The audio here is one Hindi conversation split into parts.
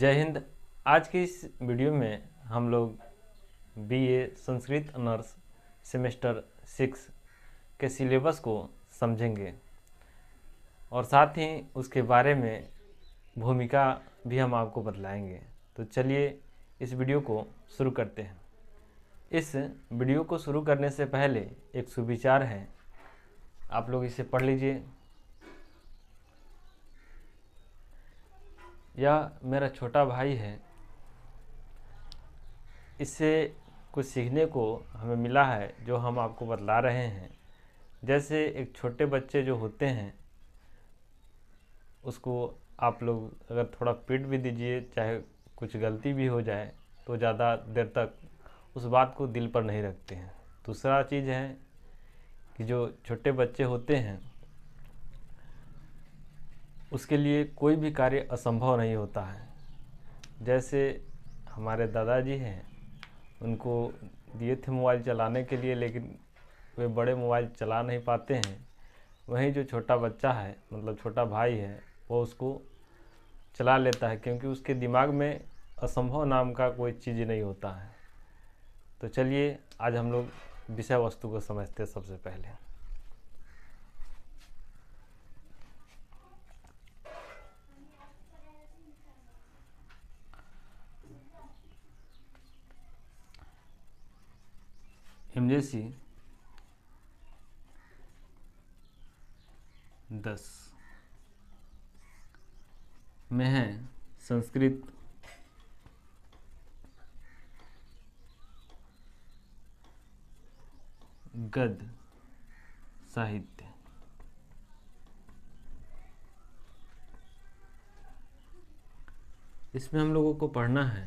जय हिंद। आज की इस वीडियो में हम लोग बीए संस्कृत ऑनर्स सेमेस्टर 6 के सिलेबस को समझेंगे और साथ ही उसके बारे में भूमिका भी हम आपको बतलाएंगे। तो चलिए इस वीडियो को शुरू करते हैं। इस वीडियो को शुरू करने से पहले एक सुविचार है, आप लोग इसे पढ़ लीजिए। यह मेरा छोटा भाई है, इससे कुछ सीखने को हमें मिला है जो हम आपको बतला रहे हैं। जैसे एक छोटे बच्चे जो होते हैं उसको आप लोग अगर थोड़ा पीट भी दीजिए, चाहे कुछ गलती भी हो जाए, तो ज़्यादा देर तक उस बात को दिल पर नहीं रखते हैं। दूसरा चीज़ है कि जो छोटे बच्चे होते हैं उसके लिए कोई भी कार्य असंभव नहीं होता है। जैसे हमारे दादाजी हैं, उनको दिए थे मोबाइल चलाने के लिए, लेकिन वे बड़े मोबाइल चला नहीं पाते हैं। वहीं जो छोटा बच्चा है, मतलब छोटा भाई है, वो उसको चला लेता है, क्योंकि उसके दिमाग में असंभव नाम का कोई चीज़ नहीं होता है। तो चलिए आज हम लोग विषय वस्तु को समझते हैं। सबसे पहले एमजेसी 10 में है संस्कृत गद्य साहित्य। इसमें हम लोगों को पढ़ना है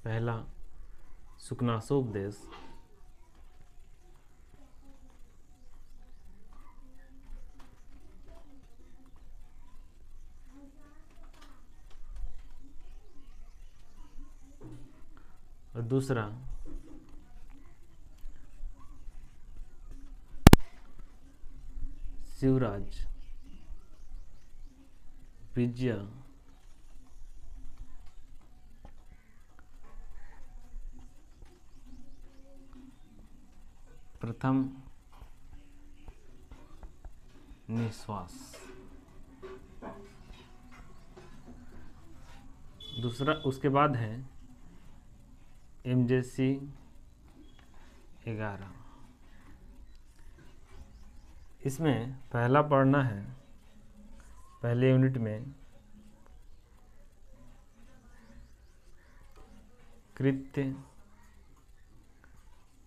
पहला सुकनासोपदेश, और दूसरा शिवराज विजय प्रथम निश्वास। दूसरा उसके बाद है एमजेसी 11। इसमें पहला पढ़ना है पहले यूनिट में कृत्य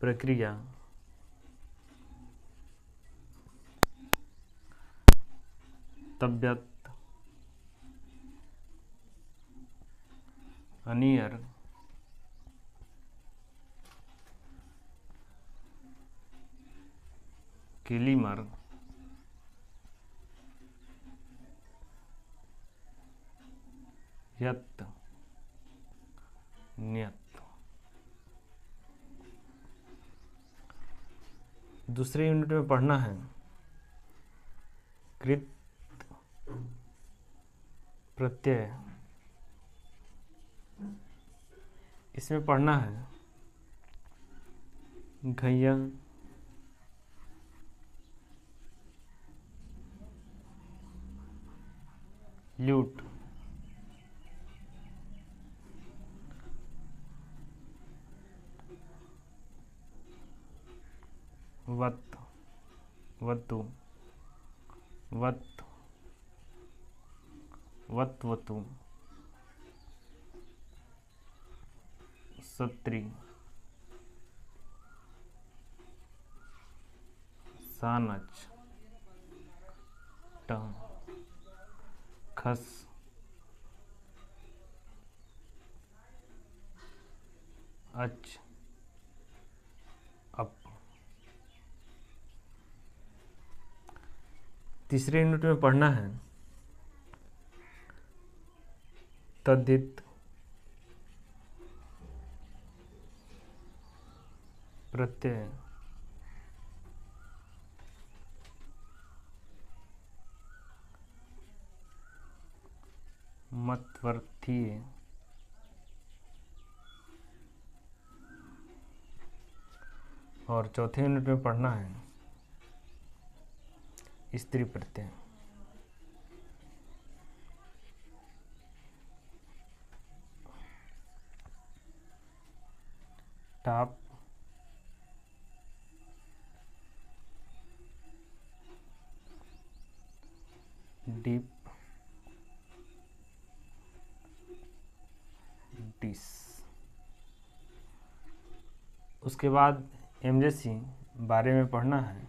प्रक्रिया तबियत अनियर किलीमर यत नियत। दूसरे यूनिट में पढ़ना है कृत प्रत्यय। इसमें पढ़ना है घैया ल्यूट वत वतु वत वतु सत्री सानच ट खस अच अप। तीसरे यूनिट में पढ़ना है तद्धित प्रत्यय मध्यवर्तीय और चौथे यूनिट में पढ़ना है स्त्री प्रत्यय। टॉप, डीप, डिस। उसके बाद एमजेसी 12 में पढ़ना है,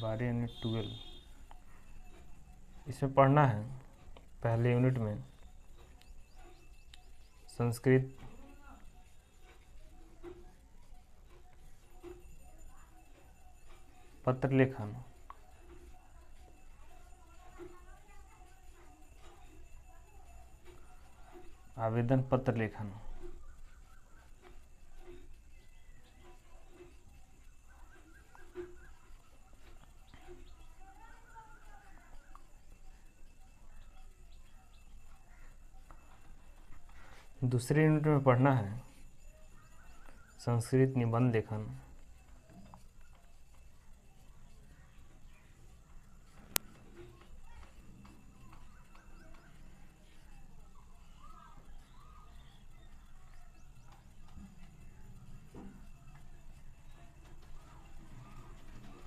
12 यानी 12। इसमें पढ़ना है पहले यूनिट में संस्कृत, पत्र लेखन, आवेदन पत्र लेखन। दूसरे यूनिट में पढ़ना है संस्कृत निबंध लेखन,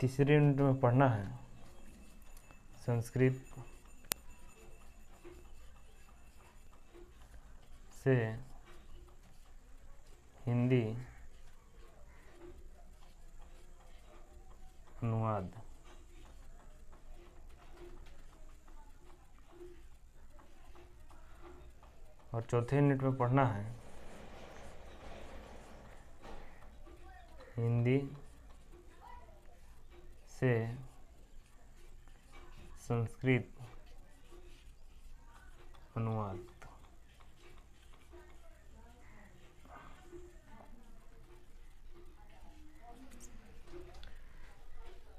तीसरे यूनिट में पढ़ना है संस्कृत से हिंदी अनुवाद। और चौथे यूनिट में पढ़ना है हिंदी से संस्कृत अनुवाद।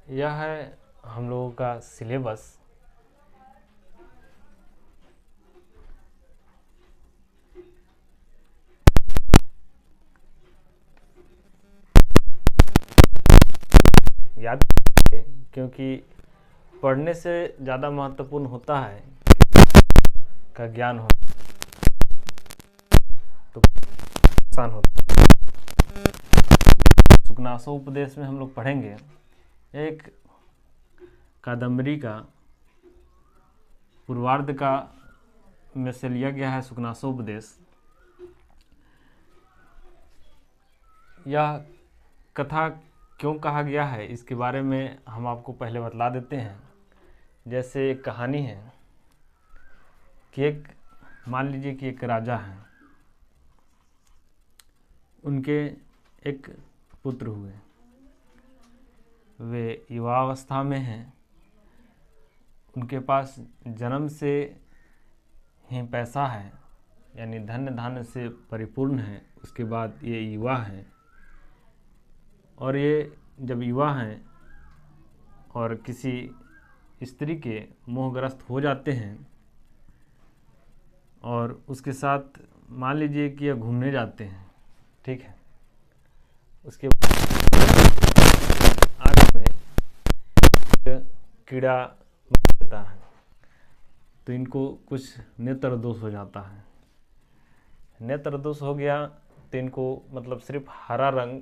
यह है हम लोगों का सिलेबस। याद रखिए, क्योंकि पढ़ने से ज़्यादा महत्वपूर्ण होता है का ज्ञान हो तो आसान होता है। सुकनासो उपदेश में हम लोग पढ़ेंगे एक कादम्बरी का पूर्वार्ध का में से लिया गया है सुकनासो उपदेश। यह कथा क्यों कहा गया है इसके बारे में हम आपको पहले बतला देते हैं। जैसे एक कहानी है कि मान लीजिए कि एक राजा हैं, उनके एक पुत्र हुए, वे युवावस्था में हैं, उनके पास जन्म से ही पैसा है, यानी धन्य धान्य से परिपूर्ण है। उसके बाद ये युवा हैं, और ये जब युवा हैं और किसी स्त्री के मोहग्रस्त हो जाते हैं और उसके साथ मान लीजिए कि ये घूमने जाते हैं, ठीक है। उसके आँख में कीड़ा देता है तो इनको कुछ नेत्र दोष हो जाता है। नेत्र दोष हो गया तो इनको मतलब सिर्फ हरा रंग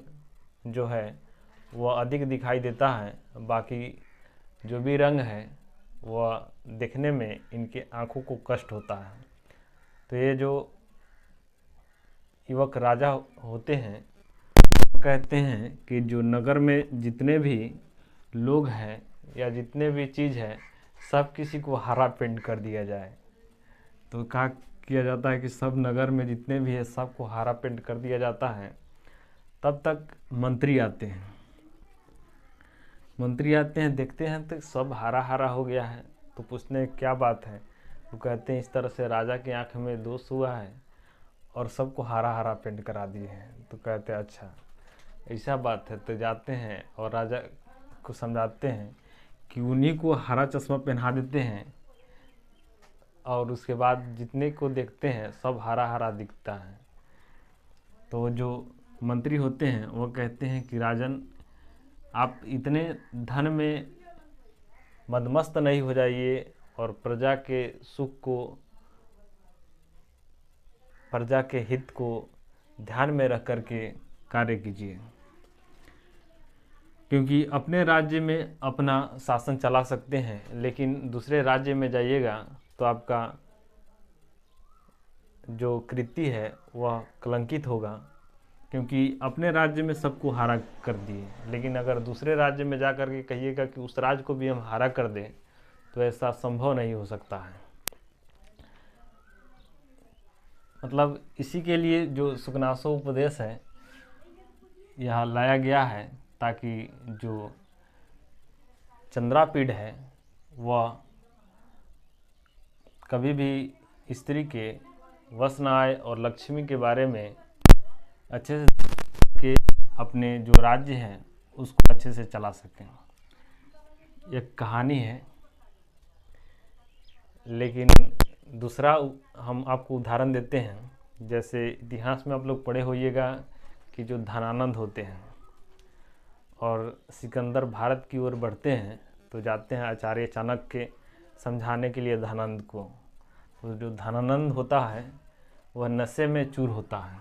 जो है वह अधिक दिखाई देता है, बाकी जो भी रंग है वह देखने में इनके आँखों को कष्ट होता है। तो ये जो युवक राजा होते हैं वो कहते हैं कि जो नगर में जितने भी लोग हैं या जितने भी चीज़ है सब किसी को हरा पेंट कर दिया जाए। तो क्या किया जाता है कि सब नगर में जितने भी है सबको हरा पेंट कर दिया जाता है। तब तक मंत्री आते हैं, देखते हैं तो सब हरा हरा हो गया है। तो पूछते हैं क्या बात है, वो कहते हैं इस तरह से राजा की आंख में दोष हुआ है और सबको हरा हरा पेंट करा दिए हैं। तो कहते हैं अच्छा ऐसा बात है। तो जाते हैं और राजा को समझाते हैं कि उन्हीं को हरा चश्मा पहना देते हैं और उसके बाद जितने को देखते हैं सब हरा हरा दिखता है। तो जो मंत्री होते हैं वो कहते हैं कि राजन, आप इतने धन में मदमस्त नहीं हो जाइए और प्रजा के सुख को, प्रजा के हित को ध्यान में रख कर के कार्य कीजिए, क्योंकि अपने राज्य में अपना शासन चला सकते हैं लेकिन दूसरे राज्य में जाइएगा तो आपका जो कृति है वह कलंकित होगा, क्योंकि अपने राज्य में सबको हारा कर दिए, लेकिन अगर दूसरे राज्य में जा कर के कहिएगा कि उस राज्य को भी हम हारा कर दें तो ऐसा संभव नहीं हो सकता है। मतलब इसी के लिए जो सुकनासो उपदेश है यहाँ लाया गया है, ताकि जो चंद्रापीढ़ है वह कभी भी स्त्री के वश न आए और लक्ष्मी के बारे में अच्छे से के अपने जो राज्य है उसको अच्छे से चला सकें। एक कहानी है, लेकिन दूसरा हम आपको उदाहरण देते हैं। जैसे इतिहास में आप लोग पढ़े होइएगा कि जो धनानंद होते हैं और सिकंदर भारत की ओर बढ़ते हैं तो जाते हैं आचार्य चाणक्य के समझाने के लिए धनानंद को। तो जो धनानंद होता है वह नशे में चूर होता है,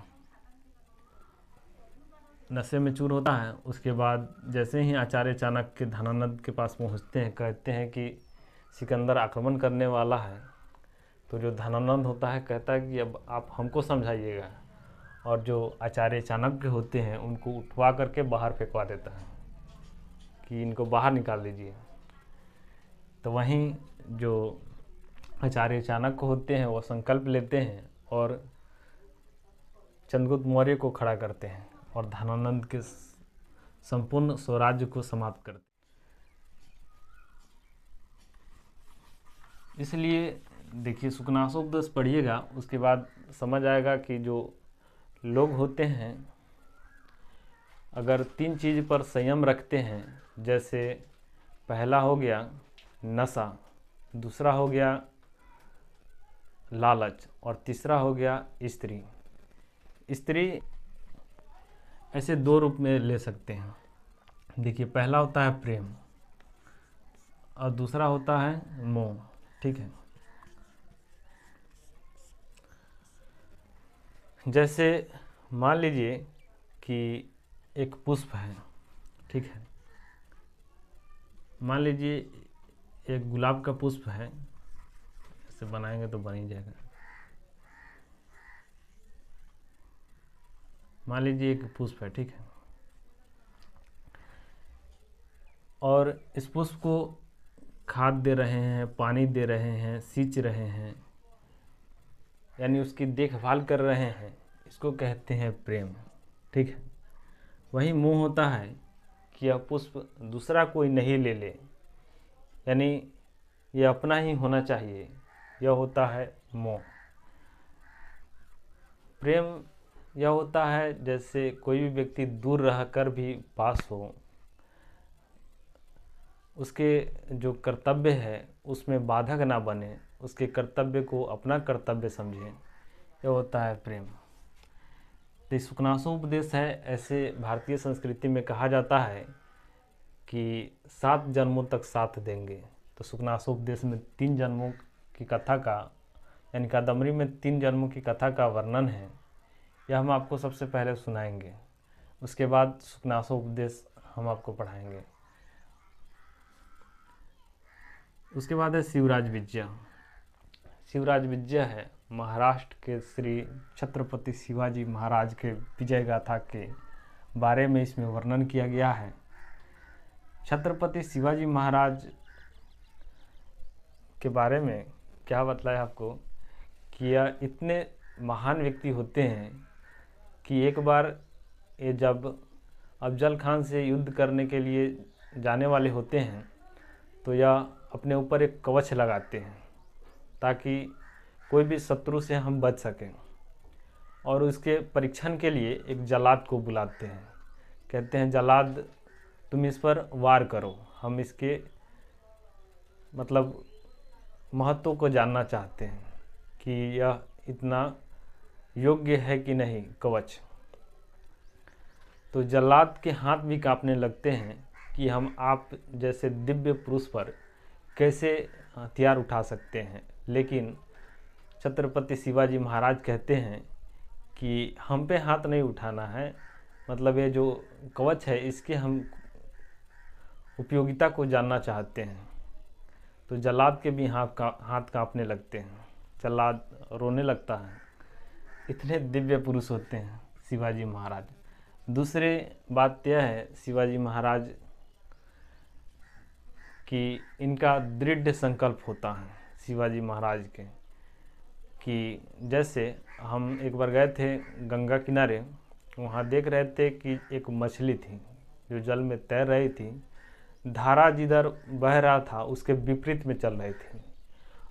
नशे में चूर होता है। उसके बाद जैसे ही आचार्य चाणक्य धनानंद के पास पहुंचते हैं, कहते हैं कि सिकंदर आक्रमण करने वाला है, तो जो धनानंद होता है कहता है कि अब आप हमको समझाइएगा, और जो आचार्य चाणक्य होते हैं उनको उठवा करके बाहर फेंकवा देता है कि इनको बाहर निकाल दीजिए। तो वहीं जो आचार्य चाणक्य होते हैं वो संकल्प लेते हैं और चंद्रगुप्त मौर्य को खड़ा करते हैं और धनानंद के संपूर्ण स्वराज्य को समाप्त करते हैं। इसलिए देखिए, सुकनासोपदेश पढ़िएगा, उसके बाद समझ आएगा कि जो लोग होते हैं अगर 3 चीज़ पर संयम रखते हैं, जैसे पहला हो गया नशा, दूसरा हो गया लालच और तीसरा हो गया स्त्री। स्त्री ऐसे 2 रूप में ले सकते हैं। देखिए, पहला होता है प्रेम और दूसरा होता है मोह। ठीक है, जैसे मान लीजिए कि एक पुष्प है, ठीक है, मान लीजिए एक गुलाब का पुष्प है, ऐसे बनाएंगे तो बन ही जाएगा। मान लीजिए एक पुष्प है, ठीक है, और इस पुष्प को खाद दे रहे हैं, पानी दे रहे हैं, सींच रहे हैं, यानी उसकी देखभाल कर रहे हैं, इसको कहते हैं प्रेम। ठीक है, वही मोह होता है कि यह पुष्प दूसरा कोई नहीं ले ले, यानी यह अपना ही होना चाहिए, यह होता है मोह। प्रेम यह होता है जैसे कोई भी व्यक्ति दूर रहकर भी पास हो, उसके जो कर्तव्य है उसमें बाधक ना बने, उसके कर्तव्य को अपना कर्तव्य समझें, यह होता है प्रेम। तो सुकनासोपदेश है, ऐसे भारतीय संस्कृति में कहा जाता है कि 7 जन्मों तक साथ देंगे। तो सुकनासोपदेश में 3 जन्मों की कथा का, यानी कादम्बरी में 3 जन्मों की कथा का वर्णन है, यह हम आपको सबसे पहले सुनाएंगे। उसके बाद सुकनासोपदेश हम आपको पढ़ाएंगे। उसके बाद है शिवराज विजय। शिवराज विजय है महाराष्ट्र के श्री छत्रपति शिवाजी महाराज के विजय गाथा के बारे में इसमें वर्णन किया गया है। छत्रपति शिवाजी महाराज के बारे में क्या बतलाया आपको कि यह इतने महान व्यक्ति होते हैं कि एक बार ये जब अफजल खान से युद्ध करने के लिए जाने वाले होते हैं तो यह अपने ऊपर एक कवच लगाते हैं ताकि कोई भी शत्रु से हम बच सकें, और उसके परीक्षण के लिए एक जल्लाद को बुलाते हैं। कहते हैं, जल्लाद तुम इस पर वार करो, हम इसके मतलब महत्व को जानना चाहते हैं कि यह इतना योग्य है कि नहीं कवच। तो जल्लाद के हाथ भी कांपने लगते हैं कि हम आप जैसे दिव्य पुरुष पर कैसे हथियार उठा सकते हैं। लेकिन छत्रपति शिवाजी महाराज कहते हैं कि हम पे हाथ नहीं उठाना है, मतलब ये जो कवच है इसके हम उपयोगिता को जानना चाहते हैं। तो जल्लाद के भी हाथ कांपने लगते हैं, जल्लाद रोने लगता है। इतने दिव्य पुरुष होते हैं शिवाजी महाराज। दूसरी बात यह है शिवाजी महाराज कि इनका दृढ़ संकल्प होता है शिवाजी महाराज के, कि जैसे हम एक बार गए थे गंगा किनारे, वहाँ देख रहे थे कि एक मछली थी जो जल में तैर रही थी, धारा जिधर बह रहा था उसके विपरीत में चल रही थी,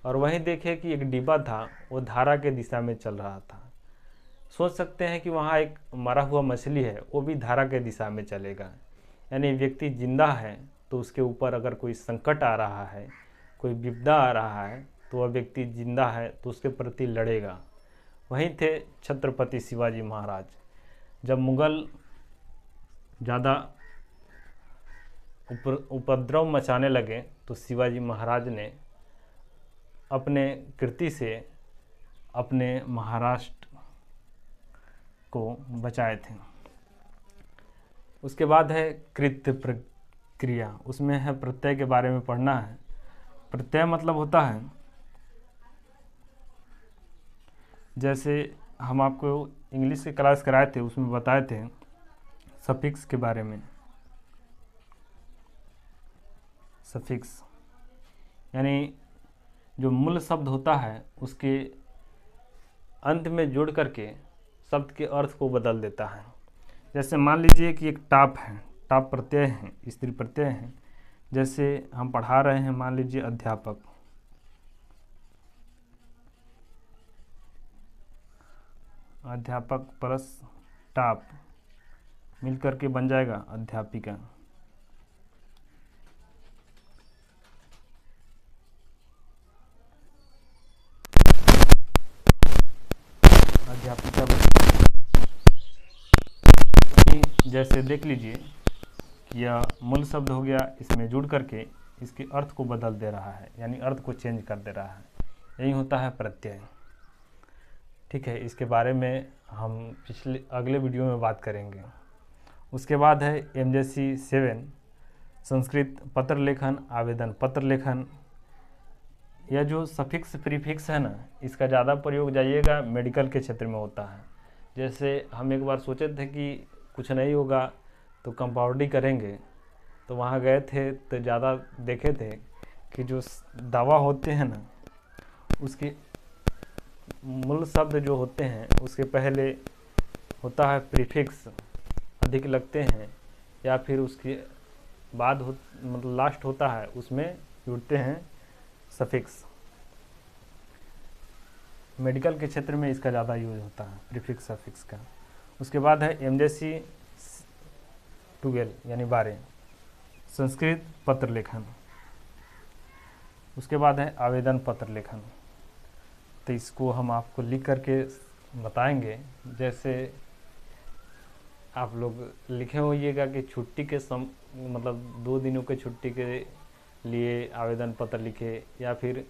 और वहीं देखे कि एक डिब्बा था वो धारा के दिशा में चल रहा था। सोच सकते हैं कि वहाँ एक मरा हुआ मछली है, वो भी धारा के दिशा में चलेगा। यानी व्यक्ति जिंदा है तो उसके ऊपर अगर कोई संकट आ रहा है, कोई विपदा आ रहा है, तो वह व्यक्ति जिंदा है तो उसके प्रति लड़ेगा। वहीं थे छत्रपति शिवाजी महाराज। जब मुगल ज़्यादा उपद्रव मचाने लगे तो शिवाजी महाराज ने अपने कृति से अपने महाराष्ट्र को बचाए थे। उसके बाद है कृत्य प्रक्रिया, उसमें है प्रत्यय के बारे में पढ़ना है। प्रत्यय मतलब होता है, जैसे हम आपको इंग्लिश की क्लास कराए थे उसमें बताए थे सफिक्स के बारे में। सफिक्स यानी जो मूल शब्द होता है उसके अंत में जोड़ करके शब्द के अर्थ को बदल देता है। जैसे मान लीजिए कि एक टाप है, टाप प्रत्यय है, स्त्री प्रत्यय है। जैसे हम पढ़ा रहे हैं, मान लीजिए अध्यापक, अध्यापक प्लस टाप मिल करके बन जाएगा अध्यापिका। अध्यापिका जैसे देख लीजिए कि यह मूल शब्द हो गया, इसमें जुड़ करके इसके अर्थ को बदल दे रहा है, यानी अर्थ को चेंज कर दे रहा है। यही होता है प्रत्यय। ठीक है, इसके बारे में हम अगले वीडियो में बात करेंगे। उसके बाद है MJC 7 संस्कृत पत्र लेखन, आवेदन पत्र लेखन। यह जो सफिक्स प्रीफिक्स है ना, इसका ज़्यादा प्रयोग जाइएगा मेडिकल के क्षेत्र में होता है। जैसे हम एक बार सोचे थे कि कुछ नहीं होगा तो कंपाउंडिंग करेंगे, तो वहाँ गए थे तो ज़्यादा देखे थे कि जो दवा होते हैं ना उसके मूल शब्द जो होते हैं उसके पहले होता है प्रीफिक्स अधिक लगते हैं, या फिर उसके बाद मतलब लास्ट होता है उसमें जुड़ते हैं सफिक्स। मेडिकल के क्षेत्र में इसका ज़्यादा यूज होता है प्रीफिक्स सफिक्स का। उसके बाद है MJC 12 यानी 12 संस्कृत पत्र लेखन। उसके बाद है आवेदन पत्र लेखन। तो इसको हम आपको लिख करके बताएंगे। जैसे आप लोग लिखे होइएगा कि छुट्टी के मतलब 2 दिनों के छुट्टी के लिए आवेदन पत्र लिखे, या फिर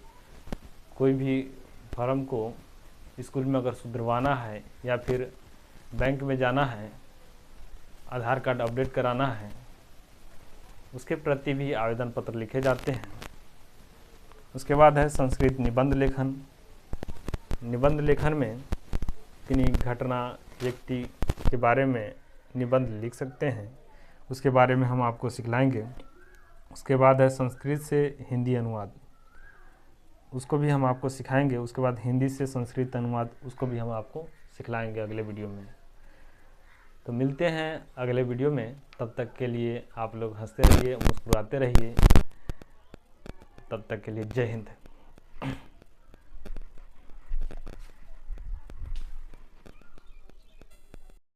कोई भी फॉर्म को स्कूल में अगर सुधरवाना है, या फिर बैंक में जाना है, आधार कार्ड अपडेट कराना है, उसके प्रति भी आवेदन पत्र लिखे जाते हैं। उसके बाद है संस्कृत निबंध लेखन। निबंध लेखन में किन्हीं घटना व्यक्ति के बारे में निबंध लिख सकते हैं, उसके बारे में हम आपको सिखलाएंगे। उसके बाद है संस्कृत से हिंदी अनुवाद, उसको भी हम आपको सिखाएंगे। उसके बाद हिंदी से संस्कृत अनुवाद, उसको भी हम आपको सिखलाएंगे अगले वीडियो में। तो मिलते हैं अगले वीडियो में, तब तक के लिए आप लोग हंसते रहिए, मुस्कुराते रहिए। तब तक के लिए जय हिंद।